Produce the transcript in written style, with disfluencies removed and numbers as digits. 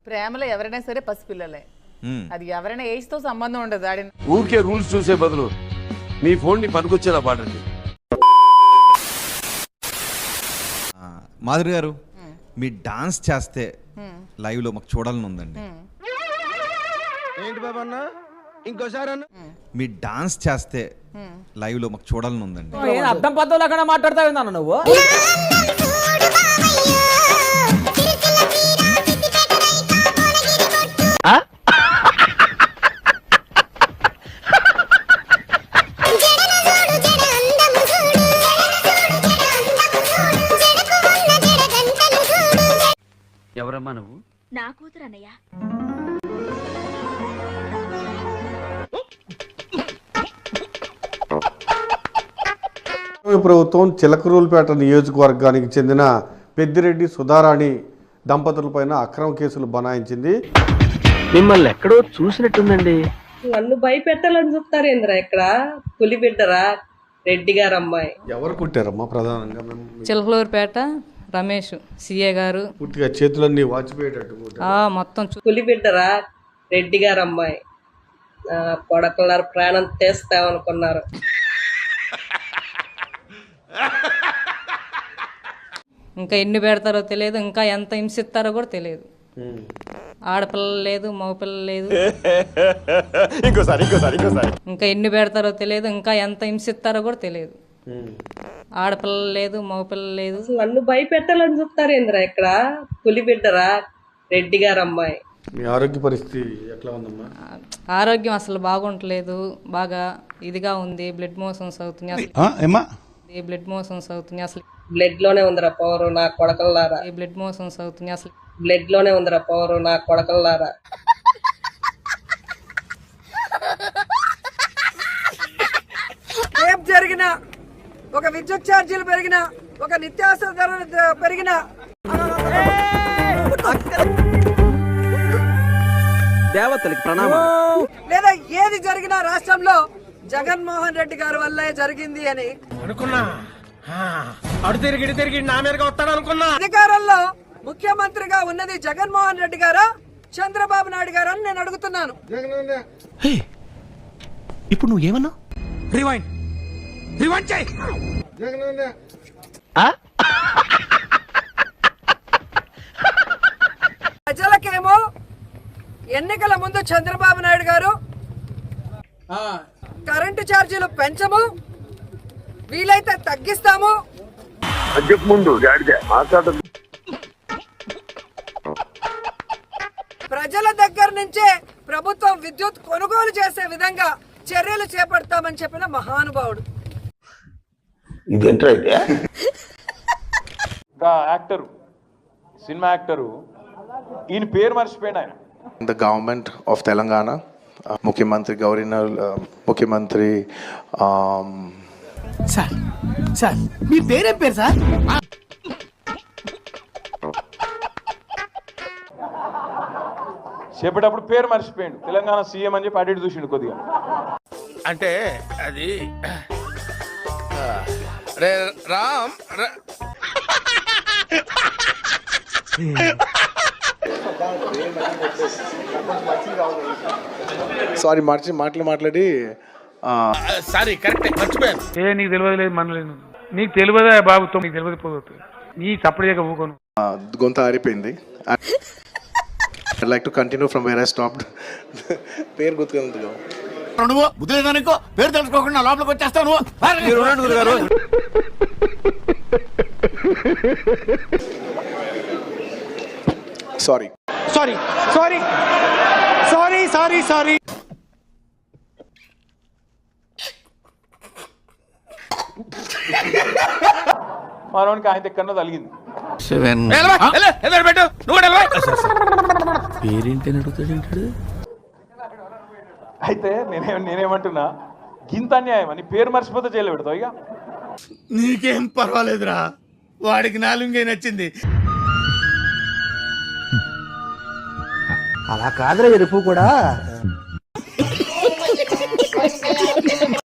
ప్రేమలో ఎవరైనా సరే పసిపిల్లలే. అది ఎవరైనా ఏజ్ తో సంబంధం ఉండదు. ఊరికే రూల్స్ చూసే బదులు మీ ఫోన్ ని పనికొచ్చేలా పాడండి. మాధురి గారు, మీ డాన్స్ చేస్తే లైవ్ లో మాకు చూడాలని ఉందండి. ఏంటి బాబా అన్న ఇంకోసారి అన్న మీ డాన్స్ చేస్తే లైవ్ లో మాకు చూడాలని ఉందండి. అర్థం పద్ధతులు అక్కడ మాట్లాడతావు నువ్వు. ఎవరమ్మా నువ్వు? నా కూతురు అన్నయ్య. ప్రభుత్వం చిలకరూలుపేట నియోజకవర్గానికి చెందిన పెద్దిరెడ్డి సుధారాణి దంపతులపైన అక్రమ కేసులు బనాయించింది. మిమ్మల్ని ఎక్కడో చూసినట్టుందండి. నన్ను భయపెట్టాలని చూస్తారు ఏంద్రా? ఇక్కడ పులి బిడ్డరా రెడ్డి గారు అమ్మాయి. ఎవరు కుట్టారమ్మా? ప్రధానంగా చిలకలూరుపేట రమేష్ సిఏ గారు పూర్తిగా చేతులన్నీ వాచిపోయేటట్టు మొత్తం పులి బిడ్డరా రెడ్డి గారు అమ్మాయి. కొడకన్నారు, ప్రాణం తీస్తామనుకున్నారు. ఇంకా ఎన్ని పెడతారో తెలియదు, ఇంకా ఎంత హింసిస్తారో కూడా తెలియదు. ఆడపిల్ల లేదు, మగపిల్ల లేదు. ఇంకా ఎన్ని పెడతారో తెలియదు, ఇంకా ఎంత హింసిస్తారో కూడా తెలియదు. ఆడపిల్ల లేదు, మగపిల్ల లేదు. నన్ను భయపెట్టాలని చూస్తారు ఏంద్రా? ఇక్కడ పులి బిడ్డరా రెడ్డి గారు అమ్మాయి. మీ ఆరోగ్య పరిస్థితి ఎట్లా ఉందమ్మా? ఆరోగ్యం అసలు బాగుంటలేదు, బాగా ఇదిగా ఉంది. బ్లడ్ మోషన్స్ అవుతున్నాయి. బ్లడ్ మోషన్స్ అవుతున్నాయి. అసలు బ్లడ్ లోనే ఉందిరా పవరు నా కొడకల్లారా. బ్లడ్ మోషన్స్ అవుతున్నాయి. అసలు బ్లడ్ లోనే ఉందిరా పవరు నా కొడకల్లారా. ఏం జరిగినా, ఒక విద్యుత్ ఛార్జీలు పెరిగినా, ఒక నిత్యావసర ధరలు పెరిగినా, దేవతలకి ప్రణామం. లేదా ఏది జరిగినా రాష్ట్రంలో జగన్మోహన్ రెడ్డి గారి వల్లే జరిగింది అని అనుకున్నా. అడు తిరిగి నా మీదగా వస్తాడు అనుకున్నా. అధికారంలో ముఖ్యమంత్రిగా ఉన్నది జగన్మోహన్ రెడ్డి గారా చంద్రబాబు నాయుడు గారు అని నేను అడుగుతున్నాను. ఇప్పుడు నువ్వేమన్నా? రివైండ్ చేయి. ప్రజలకేమో ఎన్నికల ముందు చంద్రబాబు నాయుడు గారు కరెంటు ఛార్జీలు పెంచము, వీలైతే తగ్గిస్తాము. ప్రజల దగ్గర నుంచే ప్రభుత్వం విద్యుత్ కొనుగోలు చేసే విధంగా చర్యలు చేపడతామని చెప్పిన మహానుభావుడు. యాక్టరు, సినిమా యాక్టరు, ఈయన పేరు మర్చిపోయిన ఆయన. The government of Telangana, ముఖ్యమంత్రి గవర్నర్, ముఖ్యమంత్రి సార్ మీ పేరేం పేరు సార్? చెప్పేటప్పుడు పేరు మర్చిపోయాడు. తెలంగాణ సీఎం అని చెప్పి అడిగి చూసిండు కొద్దిగా. అంటే అది రామ్ సారీ మాట్లాడి సారీ కరెక్ట్ మర్చిపోయాను. నీకు తెలియదు లేదు మనలేదు, నీకు తెలియదా బాబు, నీకు తెలియదు పోదు, నీ చప్పుడు చేయక ఊకోను. గొంత ఆరిపోయింది. I'd like to continue from where I stopped. పేరు గుర్తుగా నువ్వు బుద్ధి లేదానికో పేరు తెలుసుకోకుండా లోపలికి వచ్చేస్తావు నువ్వు. Sorry sorry sorry sorry sorry sorry మనోనికి ఆయన ఎక్కడో తలిగింది. పేరేంటని అడుగుతాడు. అయితే నేనేమంటున్నా, గింత అన్యాయం అని పేరు మర్చిపోతే జైలు పెడతావు. ఇక నీకేం పర్వాలేదురా, వాడికి నాలుగే నచ్చింది. అలా కాదురా ఎరుపు కూడా